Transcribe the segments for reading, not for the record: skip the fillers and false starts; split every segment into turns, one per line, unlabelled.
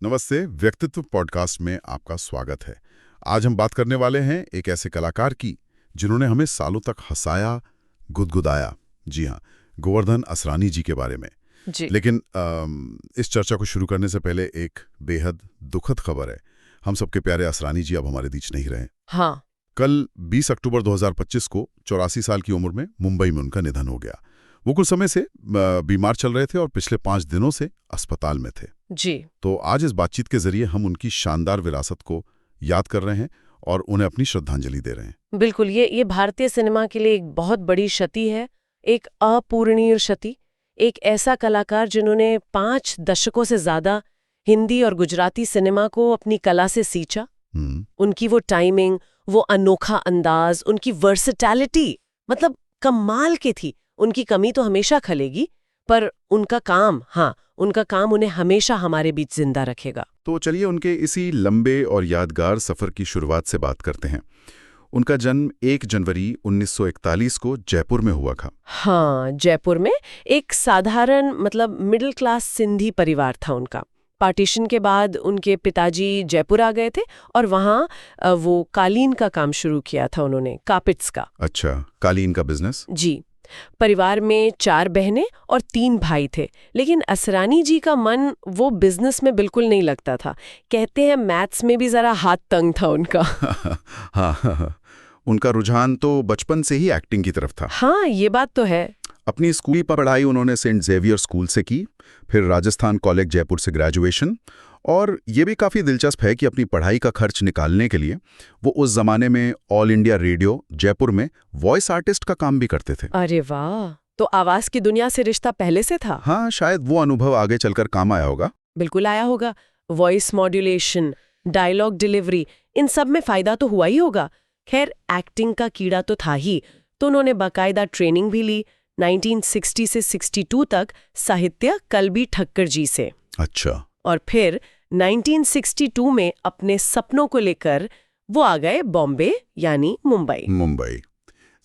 नमस्ते। व्यक्तित्व पॉडकास्ट में आपका स्वागत है। आज हम बात करने वाले हैं एक ऐसे कलाकार की जिन्होंने हमें सालों तक हंसाया, गुदगुदाया। जी हाँ, गोवर्धन असरानी जी के बारे में।
जी।
लेकिन इस चर्चा को शुरू करने से पहले एक बेहद दुखद खबर है। हम सबके प्यारे असरानी जी अब हमारे बीच नहीं रहे।
हाँ।
कल 20 अक्टूबर 2025 को 84 साल की उम्र में मुंबई में उनका निधन हो गया। वो कुछ समय से बीमार चल रहे थे और पिछले 5 दिनों से अस्पताल में थे।
जी।
तो आज इस बातचीत के जरिए हम उनकी शानदार विरासत को याद कर रहे हैं और उन्हें अपनी श्रद्धांजलि दे रहे हैं।
बिल्कुल, ये भारतीय सिनेमा के लिए एक बहुत बड़ी क्षति है, एक अपूरणीय क्षति। एक ऐसा कलाकार जिन्होंने 5 दशकों से ज्यादा हिंदी और गुजराती सिनेमा को अपनी कला से सींचा। उनकी वो टाइमिंग, वो अनोखा अंदाज, उनकी वर्सेटैलिटी मतलब कमाल की थी। उनकी कमी तो हमेशा खलेगी, पर उनका काम उन्हें हमेशा हमारे बीच जिंदा रखेगा।
तो चलिए उनके इसी लंबे और यादगार सफर की शुरुआत से बात करते हैं। उनका जन्म 1 जनवरी 1941 को जयपुर में हुआ था।
हाँ, जयपुर में एक साधारण मतलब मिडिल क्लास सिंधी परिवार था उनका। पार्टीशन के बाद उनके पिताजी जयपुर आ गए थे और वहाँ वो कालीन का काम शुरू किया था उन्होंने, कार्पेट्स का।
अच्छा, कालीन का बिजनेस।
जी। परिवार में 4 बहनें और 3 भाई थे, लेकिन असरानी जी का मन वो बिजनेस में बिल्कुल नहीं लगता था। कहते हैं मैथ्स में भी जरा हाथ तंग था उनका।
हाँ, उनका रुझान तो बचपन से ही एक्टिंग की तरफ था।
हाँ, ये बात तो है।
अपनी स्कूली पढ़ाई उन्होंने सेंट जेवियर स्कूल से की, फिर राजस्थान कॉलेज जयपुर से ग्रेजुएशन। और ये भी काफ़ी दिलचस्प है कि अपनी पढ़ाई का खर्च निकालने के लिए वो उस जमाने में ऑल इंडिया रेडियो जयपुर में वॉइस आर्टिस्ट का काम भी करते थे।
अरे वाह, तो आवाज की दुनिया से रिश्ता पहले से था।
हाँ, शायद वो अनुभव आगे चलकर काम आया होगा।
बिल्कुल आया होगा। वॉइस मॉड्यूलेशन, डायलॉग डिलीवरी, इन सब में फायदा तो हुआ ही होगा। खैर, एक्टिंग का कीड़ा तो था ही, तो उन्होंने बाकायदा ट्रेनिंग भी ली 1960 से 62 तक साहित्य कलबी ठक्कर जी से।
अच्छा।
और फिर 1962 में अपने सपनों को लेकर वो आ गए बॉम्बे यानी मुंबई।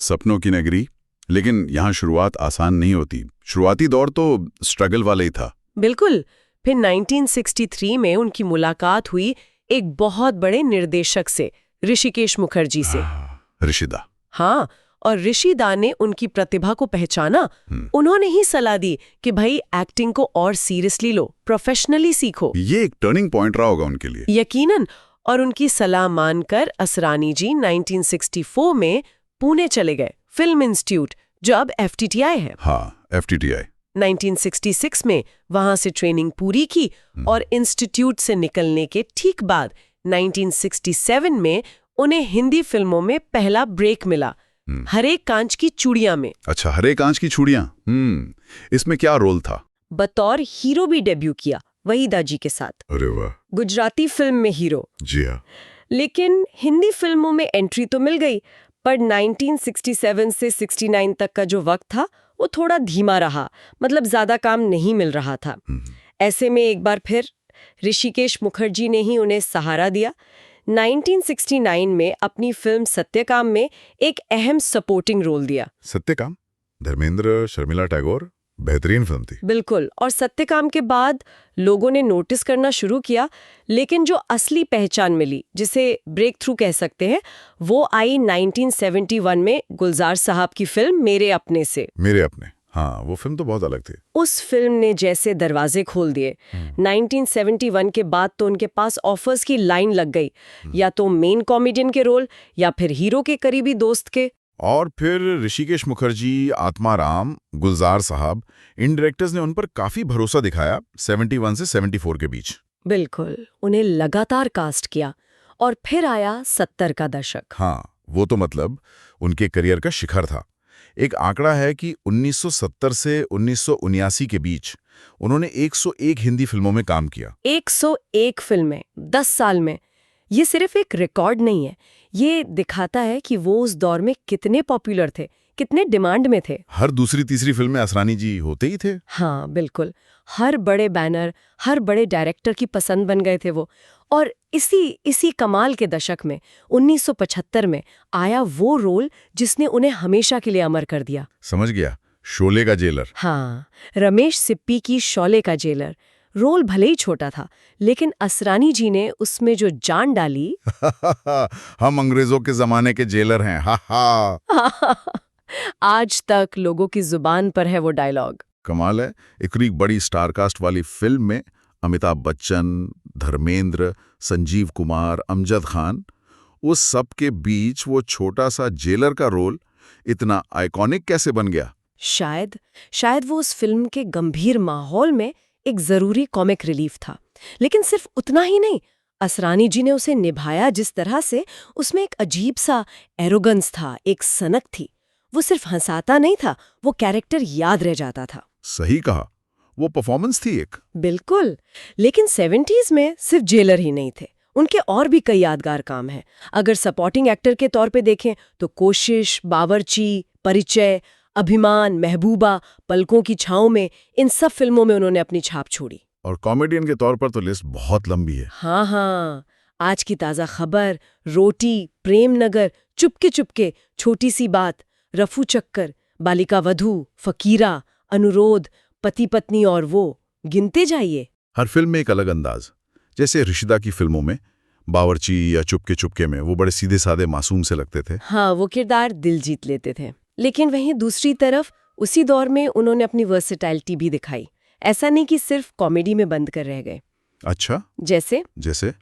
सपनों की नगरी। लेकिन यहाँ शुरुआत आसान नहीं होती। शुरुआती दौर तो स्ट्रगल वाला ही था।
बिल्कुल। फिर 1963 में उनकी मुलाकात हुई एक बहुत बड़े निर्देशक से, ऋषिकेश मुखर्जी से।
ऋषिदा।
हाँ, और ऋषिदा ने उनकी प्रतिभा को पहचाना। उन्होंने ही सलाह दी कि भाई एक्टिंग को और सीरियसली लो, प्रोफेशनली सीखो।
ये एक टर्निंग पॉइंट रहा होगा उनके लिए।
यकीनन। और उनकी सलाह मानकर असरानी जी 1964 में पुणे चले गए, फिल्म इंस्टीट्यूट, जो अब FTTI है।
हाँ, FTTI।
1966 में वहां से ट्रेनिंग पूरी की और इंस्टीट्यूट से निकलने के ठीक बाद 1967 में उन्हें हिंदी फिल्मों में पहला ब्रेक मिला, हरे कांच की चूड़ियां में।
अच्छा, हरे कांच की चूड़ियां। इसमें क्या रोल था?
बतौर हीरो भी डेब्यू किया वहीदा जी के साथ।
अरे वाह।
गुजराती फिल्म में हीरो।
जी हाँ।
लेकिन हिंदी फिल्मों में एंट्री तो मिल गई, पर 1967 से 69 तक का जो वक्त था वो थोड़ा धीमा रहा, मतलब ज्यादा काम नहीं मिल रहा था। ऐसे में एक बार फिर ऋषिकेश मुखर्जी ने ही उन्हें सहारा दिया। 1969 में अपनी फिल्म सत्यकाम में एक अहम सपोर्टिंग रोल दिया।
सत्यकाम? धर्मेंद्र, शर्मिला टैगोर, बेहतरीन फिल्म थी।
बिल्कुल। और सत्यकाम के बाद लोगों ने नोटिस करना शुरू किया, लेकिन जो असली पहचान मिली, जिसे ब्रेक थ्रू कह सकते हैं, वो आई 1971 में गुलजार साहब की फिल्म मेरे अपने से।
मेरे अपने। हाँ, वो फिल्म तो बहुत अलग थी।
उस फिल्म ने जैसे दरवाजे खोल दिए। 1971 के बाद तो उनके पास ऑफर्स की लाइन लग गई, या तो मेन कॉमेडियन के रोल या फिर हीरो के करीबी दोस्त के।
और फिर ऋषिकेश मुखर्जी, आत्माराम, गुलजार साहब, इन डायरेक्टर्स ने उन पर काफी भरोसा दिखाया 71 से 74 के बीच।
बिल्कुल, उन्हें लगातार कास्ट किया। और फिर आया 70 का दशक।
हाँ, वो तो मतलब उनके करियर का शिखर था। एक आंकड़ा है कि 1970 से 1979 के बीच उन्होंने 101 हिंदी फिल्मों में काम किया।
101 फिल्में 10 साल में। ये सिर्फ एक रिकॉर्ड नहीं है, ये दिखाता है कि वो उस दौर में कितने पॉपुलर थे, कितने डिमांड में थे।
हर दूसरी तीसरी फिल्म में असरानी जी होते ही थे।
हाँ बिल्कुल, हर बड़े बैनर, हर बड़े डायरेक्टर की पसंद बन गए थे वो। और इसी कमाल के दशक में 1975 में आया वो रोल जिसने उन्हें हमेशा के लिए अमर कर दिया।
समझ गया, शोले का जेलर।
हाँ, रमेश सिप्पी की शोले का जेलर। रोल भले ही छोटा था, लेकिन असरानी जी ने उसमें जो जान डाली
हम अंग्रेजों के जमाने के जेलर हैं, हा हा।
आज तक लोगों की जुबान पर है वो डायलॉग।
कमाल है। इतनी बड़ी स्टारकास्ट वाली फिल्म में अमिताभ बच्चन, धर्मेंद्र, संजीव कुमार, अमजद खान, उस सब के बीच वो छोटा सा जेलर का रोल इतना आइकॉनिक कैसे बन गया?
शायद वो उस फिल्म के गंभीर माहौल में एक जरूरी कॉमिक रिलीफ था। लेकिन सिर्फ उतना ही नहीं, असरानी जी ने उसे निभाया जिस तरह से, उसमें एक अजीब सा एरोगेंस था, एक सनक थी। वो सिर्फ हंसाता नहीं था, वो कैरेक्टर याद रह जाता था।
सही कहा, वो परफॉर्मेंस थी एक।
बिल्कुल। लेकिन 70s में सिर्फ जेलर ही नहीं थे, उनके और भी कई यादगार काम हैं। अगर सपोर्टिंग एक्टर के तौर पे देखें तो कोशिश, बावर्ची, परिचय, अभिमान, महबूबा, पलकों की छांव में, इन सब फिल्मों में उन्होंने अपनी छाप छोड़ी।
और कॉमेडियन के तौर पर तो लिस्ट बहुत लंबी है।
हाँ, आज की ताज़ा खबर, रोटी, प्रेम नगर, चुपके चुपके, छोटी सी बात, रफू चक्कर, बालिका वधू, फकीरा, अनुरोध, पति पत्नी और वो, गिनते जाइए।
हर फिल्म में एक अलग अंदाज। जैसे ऋषिदा की फिल्मों में बावर्ची या चुपके चुपके में वो बड़े सीधे साधे मासूम से लगते थे।
हाँ, वो किरदार दिल जीत लेते थे। लेकिन वहीं दूसरी तरफ उसी दौर में उन्होंने अपनी वर्सेटैलिटी भी दिखाई। ऐसा नहीं कि सिर्फ कॉमेडी में बंद कर रह गए।
अच्छा,
जैसे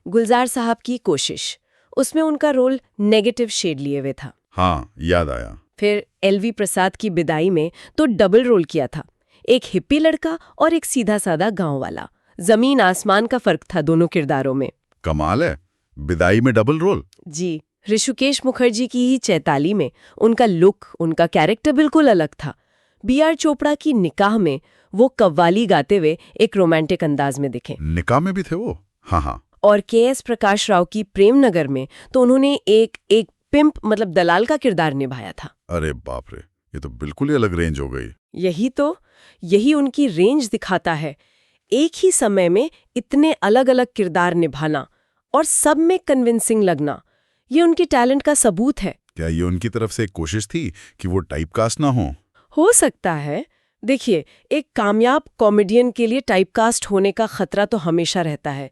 गुलजार साहब की कोशिश, उसमें उनका रोल नेगेटिव शेड लिए हुए था।
हाँ, याद आया।
फिर एलवी प्रसाद की बिदाई में तो डबल रोल किया था, एक हिप्पी लड़का और एक सीधा साधा गांव वाला। जमीन आसमान का फर्क था दोनों किरदारों में।
कमाल है, बिदाई में डबल रोल।
जी, ऋषिकेश मुखर्जी की ही चैताली में उनका लुक, उनका कैरेक्टर बिल्कुल अलग था। बीआर चोपड़ा की निकाह में वो कव्वाली गाते हुए एक रोमांटिक अंदाज में दिखे।
निकाह में भी थे वो? हाँ हाँ।
और के.एस. प्रकाश राव की प्रेम नगर में तो उन्होंने एक पिंप मतलब दलाल का किरदार निभाया था।
अरे बाप रे, ये तो बिल्कुल ही अलग रेंज हो गई।
यही उनकी रेंज दिखाता है। एक ही समय में इतने अलग अलग किरदार निभाना और सब में कन्विंसिंग लगना, ये उनके टैलेंट का सबूत है।
क्या ये उनकी तरफ से एक कोशिश थी कि वो टाइपकास्ट ना
हो सकता है। देखिए, एक कामयाब कॉमेडियन के लिए टाइपकास्ट होने का खतरा तो हमेशा रहता है।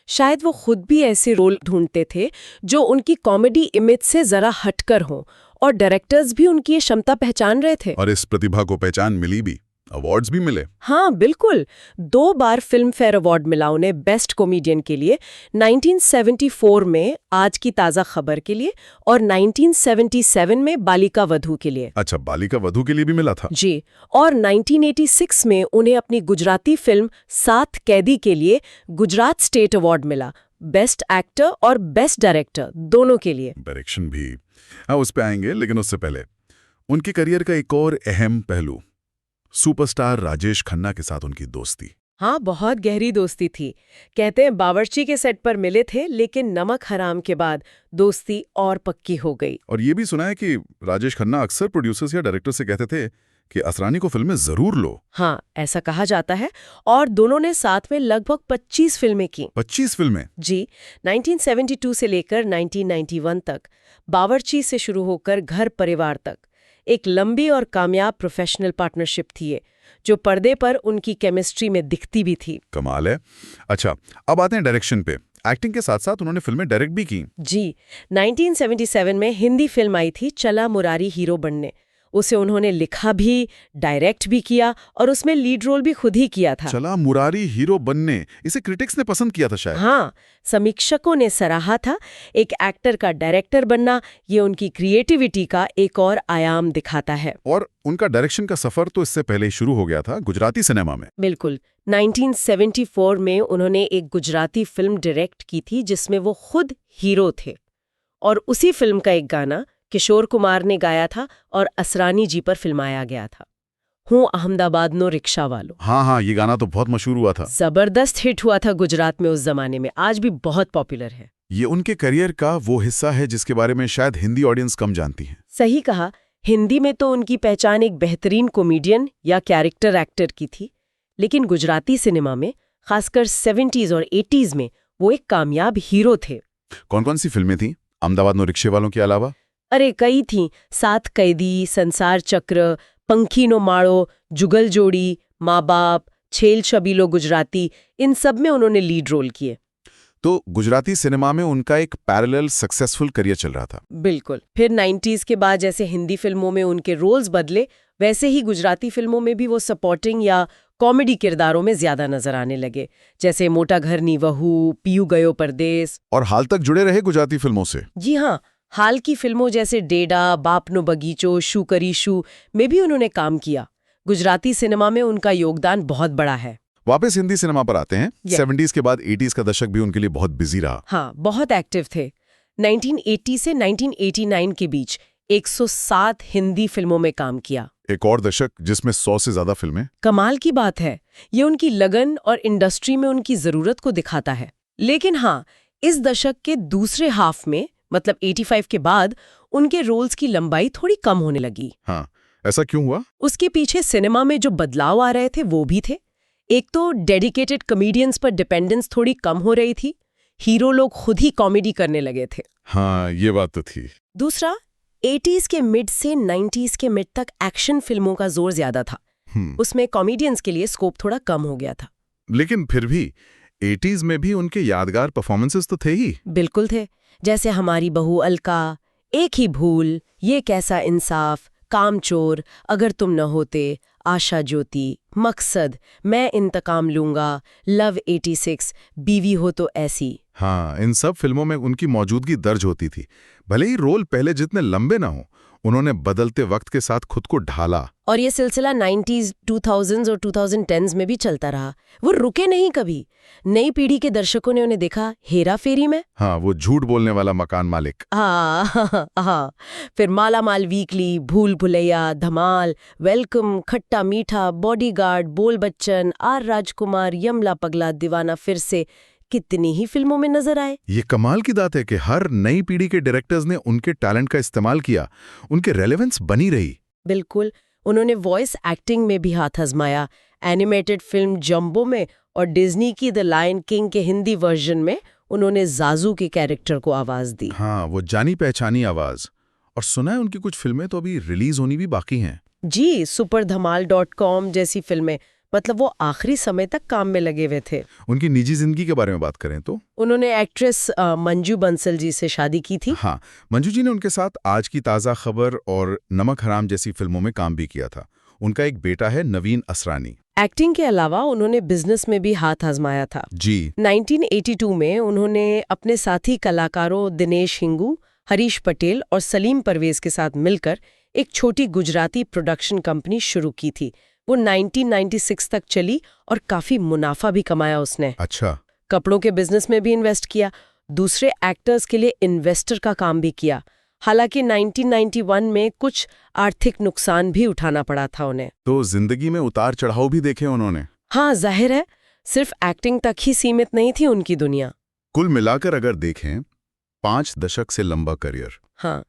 शायद वो खुद भी ऐसे रोल ढूंढते थे जो उनकी कॉमेडी इमेज से जरा हटकर हों, और डायरेक्टर्स भी उनकी ये क्षमता पहचान रहे थे।
और इस प्रतिभा को पहचान मिली भी, अवार्ड्स भी मिले।
हाँ बिल्कुल, 2 बार फिल्म फेयर अवार्ड मिला उन्हें बेस्ट कॉमेडियन के लिए, 1974 में आज की ताज़ा खबर के लिए और 1977 में बालिका वधू के लिए।
अच्छा, बालिका वधू के लिए भी मिला था?
जी, और 1986 में उन्हें अपनी गुजराती फिल्म सात कैदी के लिए गुजरात स्टेट अवार्ड मिला, बेस्ट एक्टर और बेस्ट डायरेक्टर दोनों के लिए।
डायरेक्शन भी, हाँ उस पे आएंगे, लेकिन उससे पहले उनके करियर का एक और अहम पहलू, सुपरस्टार राजेश खन्ना के साथ उनकी दोस्ती।
हाँ, बहुत गहरी दोस्ती थी। कहते हैं बावर्ची के सेट पर मिले थे, लेकिन नमक हराम के बाद दोस्ती और पक्की हो गई।
और ये भी सुना है कि राजेश खन्ना अक्सर प्रोड्यूसर्स या डायरेक्टर से कहते थे कि असरानी को फिल्में जरूर लो।
हाँ, ऐसा कहा जाता है। और दोनों ने साथ में लगभग 25 फिल्में की।
25 फिल्में?
जी, 1972 से लेकर 1991 तक, बावर्ची से शुरू होकर घर परिवार तक, एक लंबी और कामयाब प्रोफेशनल पार्टनरशिप थी ये, जो पर्दे पर उनकी केमिस्ट्री में दिखती भी थी।
कमाल है। अच्छा, अब आते हैं डायरेक्शन पे। एक्टिंग के साथ साथ उन्होंने फिल्में डायरेक्ट भी की।
जी, 1977 में हिंदी फिल्म आई थी चला मुरारी हीरो बनने। उसे उन्होंने लिखा भी, डायरेक्ट भी किया और उसमें लीड रोल भी खुद ही किया था।
चला मुरारी हीरो बनने, इसे क्रिटिक्स ने पसंद किया था शायद।
हाँ, समीक्षकों ने सराहा था। एक एक्टर का डायरेक्टर बनना, ये उनकी क्रिएटिविटी का एक और आयाम दिखाता है।
और उनका डायरेक्शन का सफर तो इससे पहले ही शुरू हो गया था गुजराती सिनेमा में।
बिल्कुल, 1974 में उन्होंने एक गुजराती फिल्म डायरेक्ट की थी जिसमें वो खुद हीरो थे, और उसी फिल्म का एक गाना किशोर कुमार ने गाया था और असरानी जी पर फिल्माया गया था। हूँ अहमदाबाद नो रिक्शा वालों।
हाँ, ये गाना तो बहुत मशहूर हुआ था।
जबरदस्त हिट हुआ था गुजरात में उस जमाने में, आज भी बहुत पॉपुलर है।
ये उनके करियर का वो हिस्सा है जिसके बारे में शायद हिंदी ऑडियंस कम जानती है।
सही कहा, हिंदी में तो उनकी पहचान एक बेहतरीन कॉमेडियन या कैरेक्टर एक्टर की थी, लेकिन गुजराती सिनेमा में, खासकर 70s और 80s में, वो एक कामयाब हीरो थे।
कौन कौन सी फिल्में थीं अहमदाबाद नो रिक्शे वालों के अलावा?
अरे कई थीं, सात कैदी, संसार चक्र, पंखी नो माड़ो, जुगल जोड़ी, माँ बाप, छेल छबीलो गुजराती, इन सब में उन्होंने लीड रोल किए।
तो गुजराती सिनेमा में उनका एक पैरेलल सक्सेसफुल करियर चल रहा था।
बिल्कुल। फिर 90s के बाद जैसे हिंदी फिल्मों में उनके रोल्स बदले, वैसे ही गुजराती फिल्मों में भी वो सपोर्टिंग या कॉमेडी किरदारों में ज्यादा नजर आने लगे, जैसे मोटा घर नी वहू, पीयू गयो परदेस।
और हाल तक जुड़े रहे गुजराती फिल्मों से।
जी हाँ, हाल की फिल्मों जैसे डेडा, बापनो बगीचो, शू करी शू में भी उन्होंने काम किया। गुजराती सिनेमा में उनका योगदान बहुत बड़ा है।
वापस हिंदी सिनेमा पर आते हैं।
Yeah.
70s के बाद 80s का दशक भी उनके लिए बहुत बिजी रहा।
हाँ, बहुत एक्टिव थे। 1980 से 1989 के बीच 107 हिंदी फिल्मों में काम किया।
एक और दशक जिसमें 100 से ज्यादा फिल्में।
कमाल की बात है, ये उनकी लगन और इंडस्ट्री में उनकी जरूरत को दिखाता है। लेकिन हाँ, इस दशक के दूसरे हाफ में, मतलब 85 के बाद, उनके रोल्स की लंबाई थोड़ी कम होने लगी।
हाँ, ऐसा क्यों हुआ?
उसके पीछे सिनेमा में जो बदलाव आ रहे थे वो भी थे। एक तो डेडिकेटेड कॉमेडियंस पर डिपेंडेंस थोड़ी कम हो रही थी, हीरो लोग खुद ही कॉमेडी करने लगे थे।
हाँ, ये बात तो थी।
दूसरा, 80s के मिड से 90s के मिड तक एक्शन फिल्मों का जोर ज्यादा था। उसमें कॉमेडियंस के लिए स्कोप थोड़ा कम हो गया था।
लेकिन फिर भी 80s में भी उनके यादगार परफॉर्मेंसेस तो थे ही।
बिल्कुल थे, जैसे हमारी बहू अलका, एक ही भूल, ये कैसा इंसाफ, कामचोर, अगर तुम न होते, आशा ज्योति, मकसद, मैं इंतकाम लूंगा, लव 86, बीवी हो तो ऐसी।
हाँ, इन सब फिल्मों में उनकी मौजूदगी दर्ज होती थी। भले ही रोल पहले जितने लंबे ना हो, उन्होंने बदलते वक्त के साथ खुद को ढाला।
और ये सिलसिला 90s, 2000s और 2010s में भी चलता रहा। वो रुके नहीं कभी। नई पीढ़ी के दर्शकों ने उन्हें देखा हेरा फेरी में।
हाँ, वो झूठ बोलने वाला मकान मालिक।
हाँ। फिर माला माल वीकली, भूल भुलैया, धमाल, वेलकम, खट्टा मीठा, बॉडीगार्ड, बोल बच्चन, आर राजकुमार, यमला पगला, दीवाना फिर से, कितनी ही फिल्मों में नजर आए।
ये कमाल की बात है कि हर नई पीढ़ी के डायरेक्टर्स ने उनके टैलेंट का इस्तेमाल किया, उनके रेलेवेंस बनी रही।
बिल्कुल। उन्होंने वॉइस एक्टिंग में भी हाथ आजमाया। एनिमेटेड फिल्म जंबो में और डिज्नी की द लायन किंग के हिंदी वर्जन में उन्होंने जाजू के कैरेक्टर को आवाज दी।
हाँ, वो जानी पहचानी आवाज। और सुना है उनकी कुछ फिल्में तो अभी रिलीज होनी भी बाकी हैं।
जी, superdhamal.com जैसी फिल्में, मतलब वो आखिरी समय तक काम में लगे हुए थे।
उनकी निजी जिंदगी के बारे में बात करें तो
उन्होंने एक्ट्रेस मंजू बंसल जी से शादी की थी।
हाँ, मंजू जी ने उनके साथ आज की ताज़ा खबर और नमक हराम जैसी फिल्मों में काम भी किया था। उनका एक बेटा है नवीन असरानी।
एक्टिंग के अलावा उन्होंने बिजनेस में भी हाथ आजमाया था।
जी।
1982 में उन्होंने अपने साथी कलाकारों दिनेश हिंगू, हरीश पटेल और सलीम परवेज के साथ मिलकर एक छोटी गुजराती प्रोडक्शन कंपनी शुरू की थी। वो 1996 तक चली और काफी मुनाफा भी कमाया उसने।
अच्छा।
कपड़ों के बिजनेस में भी इन्वेस्ट किया, दूसरे एक्टर्स के लिए इन्वेस्टर का काम भी किया। हालांकि 1991 में कुछ आर्थिक नुकसान भी उठाना पड़ा था उन्हें।
तो जिंदगी में उतार चढ़ाव भी देखे उन्होंने।
हाँ, जाहिर है, सिर्फ एक्टिंग तक ही सीमित नहीं थी उनकी दुनिया।
कुल मिलाकर अगर देखें, 5 दशक से लंबा करियर।
हाँ।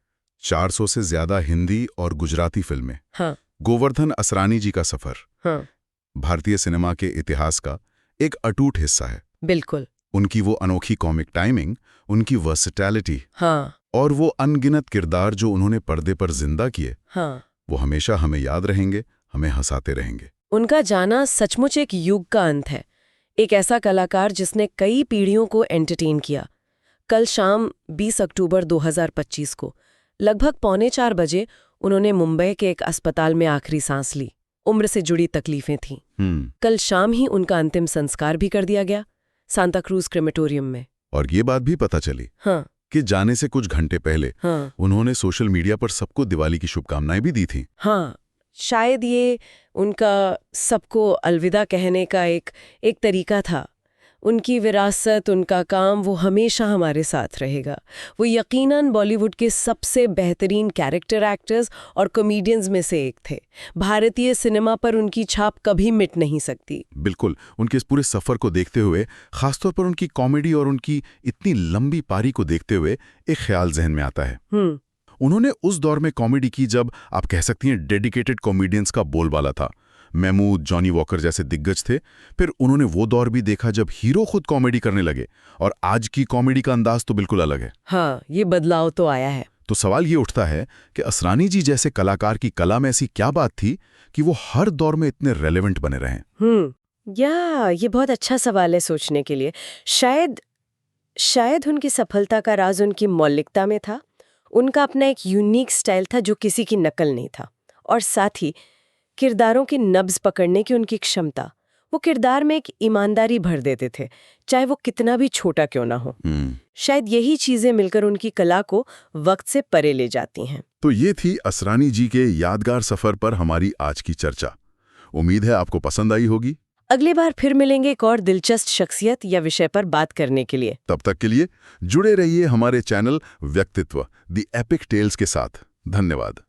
400 से ज्यादा हिंदी और गुजराती फिल्में।
हाँ।
गोवर्धन असरानी जी का सफर।
हाँ।
भारतीय सिनेमा के इतिहास का एक अटूट हिस्सा है।
बिल्कुल।
उनकी वो अनोखी कॉमिक टाइमिंग, उनकी वर्सेटैलिटी,
हाँ।
और वो अनगिनत किरदार जो उन्होंने पर्दे पर जिंदा किए,
हाँ।
वो हमेशा हमें याद रहेंगे, हमें हंसाते रहेंगे।
उनका जाना सचमुच एक युग का अंत है। एक ऐसा कलाकार जिसने कई पीढ़ियों को एंटरटेन किया। कल शाम 20 अक्टूबर 2025 को लगभग 3:45 बजे उन्होंने मुंबई के एक अस्पताल में आखिरी सांस ली। उम्र से जुड़ी तकलीफें थीं। कल शाम ही उनका अंतिम संस्कार भी कर दिया गया, सांता क्रूज क्रेमेटोरियम में।
और ये बात भी पता चली कि जाने से कुछ घंटे पहले उन्होंने सोशल मीडिया पर सबको दिवाली की शुभकामनाएं भी दी थीं।
हाँ, शायद ये उनका सबको अलविदा कहने का एक तरीका था। उनकी विरासत, उनका काम, वो हमेशा हमारे साथ रहेगा। वो यकीनन बॉलीवुड के सबसे बेहतरीन कैरेक्टर एक्टर्स और कॉमेडियंस में से एक थे। भारतीय सिनेमा पर उनकी छाप कभी मिट नहीं सकती।
बिल्कुल। उनके इस पूरे सफर को देखते हुए, खासतौर पर उनकी कॉमेडी और उनकी इतनी लंबी पारी को देखते हुए, एक ख्याल जहन में आता है। उन्होंने उस दौर में कॉमेडी की जब आप कह सकती हैं डेडिकेटेड कॉमेडियंस का बोलबाला था। महमूद, जॉनी वॉकर जैसे दिग्गज थे। फिर उन्होंने वो दौर भी देखा जब हीरो खुद कॉमेडी करने लगे, और आज की कॉमेडी का अंदाज तो बिल्कुल अलग है।
हाँ, ये बदलाव तो आया है।
तो सवाल ये उठता है कि असरानी जी जैसे कलाकार की कला में ऐसी क्या बात थी कि वो हर दौर में इतने रेलेवेंट बने रहें?
या ये बहुत अच्छा सवाल है सोचने के लिए। शायद उनकी सफलता का राज उनकी मौलिकता में था। उनका अपना एक यूनिक स्टाइल था जो किसी की नकल नहीं था, और साथ ही किरदारों की नब्ज पकड़ने की उनकी क्षमता। वो किरदार में एक ईमानदारी भर देते थे, चाहे वो कितना भी छोटा क्यों ना हो। शायद यही चीजें मिलकर उनकी कला को वक्त से परे ले जाती हैं।
तो ये थी असरानी जी के यादगार सफर पर हमारी आज की चर्चा। उम्मीद है आपको पसंद आई होगी।
अगली बार फिर मिलेंगे एक और दिलचस्प शख्सियत या विषय पर बात करने के लिए।
तब तक के लिए जुड़े रहिए हमारे चैनल व्यक्तित्व द एपिक टेल्स के साथ। धन्यवाद।